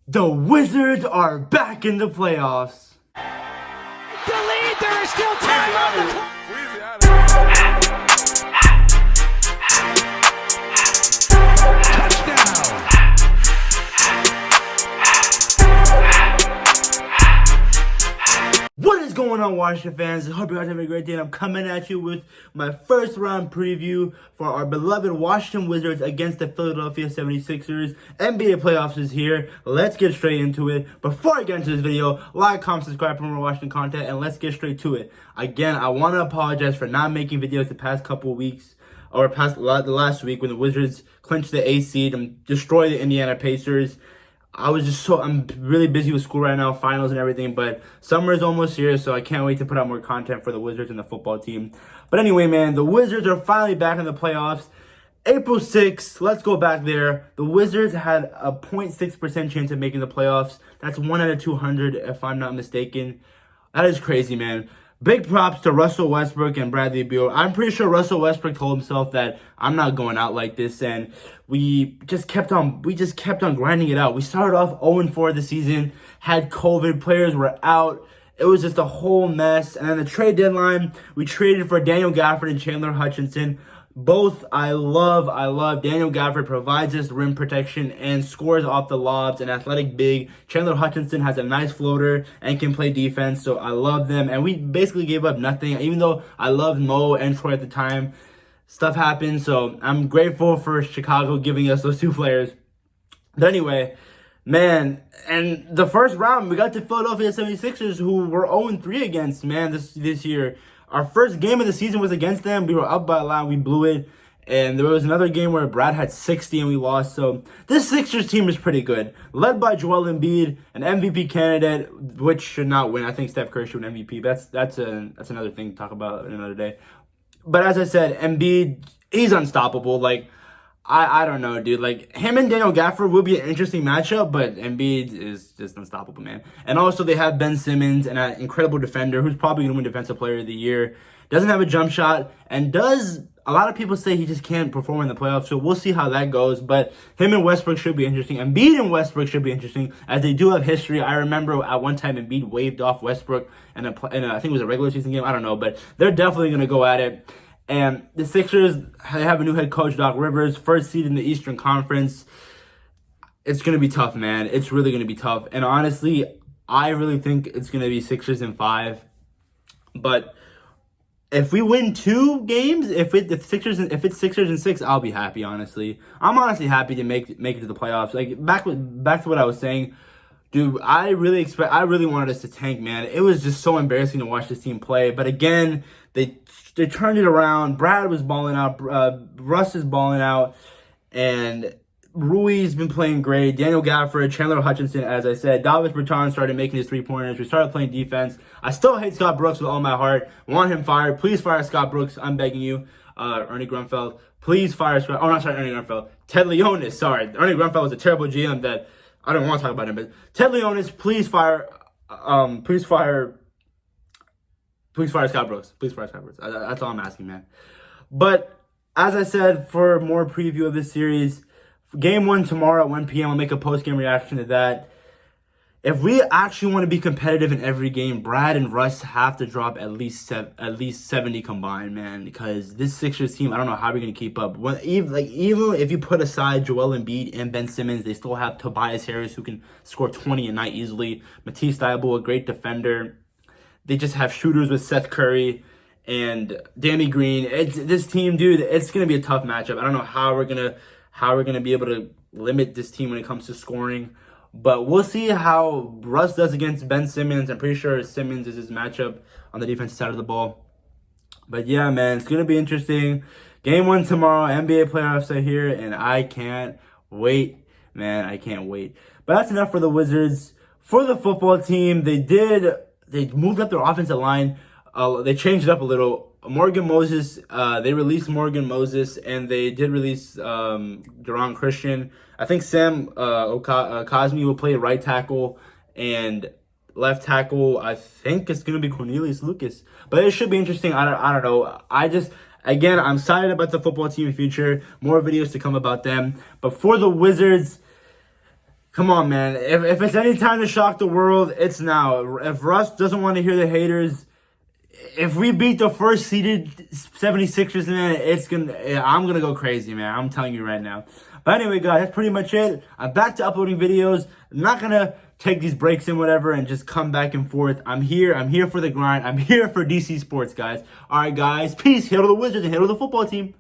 The Wizards are back in the playoffs. The lead, there is still time on the clock. Touchdown. What is going on, Washington fans? I hope you guys are having a great day. And I'm coming at you with my first round preview for our beloved Washington Wizards against the Philadelphia 76ers. NBA playoffs is here. Let's get straight into it. Before I get into this video, like, comment, subscribe for more Washington content, and let's get straight to it. Again, I want to apologize for not making videos the past couple of weeks, or the last week when the Wizards clinched the 8th seed and destroyed the Indiana Pacers. I'm really busy with school right now, finals and everything, but summer is almost here, so I can't wait to put out more content for the Wizards and the football team. But anyway, man, the Wizards are finally back in the playoffs. April 6th, let's go back there. The Wizards had a 0.6% chance of making the playoffs. That's 1 out of 200, if I'm not mistaken. That is crazy, man. Big props to Russell Westbrook and Bradley Beal. I'm pretty sure Russell Westbrook told himself that I'm not going out like this, and we just kept on grinding it out. We started off 0-4 the season, had COVID, players were out. It was just a whole mess. And then the trade deadline, we traded for Daniel Gafford and Chandler Hutchinson. Both I love. Daniel Gafford provides us rim protection and scores off the lobs, an athletic big. Chandler Hutchinson has a nice floater and can play defense, so I love them. And we basically gave up nothing, even though I loved Mo and Troy at the time. Stuff happened, so I'm grateful for Chicago giving us those two players. But anyway, man, and the first round, we got the Philadelphia 76ers, who were 0-3 against, man, this year. Our first game of the season was against them. We were up by a lot. We blew it. And there was another game where Brad had 60 and we lost. So this Sixers team is pretty good. Led by Joel Embiid, an MVP candidate, which should not win. I think Steph Curry should win MVP. That's another thing to talk about another day. But as I said, Embiid, he's unstoppable. Like, I don't know, dude. Like, him and Daniel Gafford would be an interesting matchup, but Embiid is just unstoppable, man. And also, they have Ben Simmons, an incredible defender who's probably going to win Defensive Player of the Year. Doesn't have a jump shot, and a lot of people say he just can't perform in the playoffs, so we'll see how that goes. But him and Westbrook should be interesting. Embiid and Westbrook should be interesting, as they do have history. I remember at one time Embiid waved off Westbrook in I think it was a regular season game. I don't know, but they're definitely going to go at it. And the Sixers, they have a new head coach, Doc Rivers, first seed in the Eastern Conference. It's going to be tough, man. It's really going to be tough. And honestly, I really think it's going to be Sixers in 5. But if we win 2 games, if it's Sixers in 6, I'll be happy, honestly. I'm honestly happy to make it to the playoffs. Like, back to what I was saying, dude, I really wanted us to tank, man. It was just so embarrassing to watch this team play. But again, they turned it around. Brad was balling out. Russ is balling out. And Rui's been playing great. Daniel Gafford, Chandler Hutchinson, as I said. Davis Bertans started making his 3-pointers. We started playing defense. I still hate Scott Brooks with all my heart. Want him fired. Please fire Scott Brooks. I'm begging you. Ernie Grunfeld, please fire Scott. Oh, not sorry, Ernie Grunfeld. Ted Leonis, sorry. Ernie Grunfeld was a terrible GM that I don't want to talk about him. But Ted Leonis, please fire Scott Brooks. Please fire Scott Brooks. That's all I'm asking, man. But as I said, for more preview of this series, Game 1 tomorrow at 1 p.m. I'll make a post-game reaction to that. If we actually want to be competitive in every game, Brad and Russ have to drop at least 70 combined, man. Because this Sixers team, I don't know how we're going to keep up. Even if you put aside Joel Embiid and Ben Simmons, they still have Tobias Harris, who can score 20 a night easily. Matisse Thybulle, a great defender. They just have shooters with Seth Curry and Danny Green. This team, dude, it's going to be a tough matchup. I don't know how we're gonna be able to limit this team when it comes to scoring. But we'll see how Russ does against Ben Simmons. I'm pretty sure Simmons is his matchup on the defensive side of the ball. But yeah, man, it's going to be interesting. Game 1 tomorrow. NBA playoffs are here, and I can't wait. Man, I can't wait. But that's enough for the Wizards. For the football team, they moved up their offensive line. They changed it up a little. Morgan Moses, they released Morgan Moses, and they did release Deron Christian. I think Sam Cosme will play right tackle, and left tackle, I think it's going to be Cornelius Lucas. But it should be interesting. I don't know. Again, I'm excited about the football team future. More videos to come about them. But for the Wizards, Come on, man. If it's any time to shock the world, it's now. If Russ doesn't want to hear the haters, if we beat the first seeded 76ers, man, I'm gonna go crazy, man. I'm telling you right now. But anyway, guys, that's pretty much it. I'm back to uploading videos. I'm not gonna take these breaks and whatever and just come back and forth. I'm here for the grind. I'm here for DC Sports, guys. All right, guys. Peace. Hail to the Wizards and hail to the football team.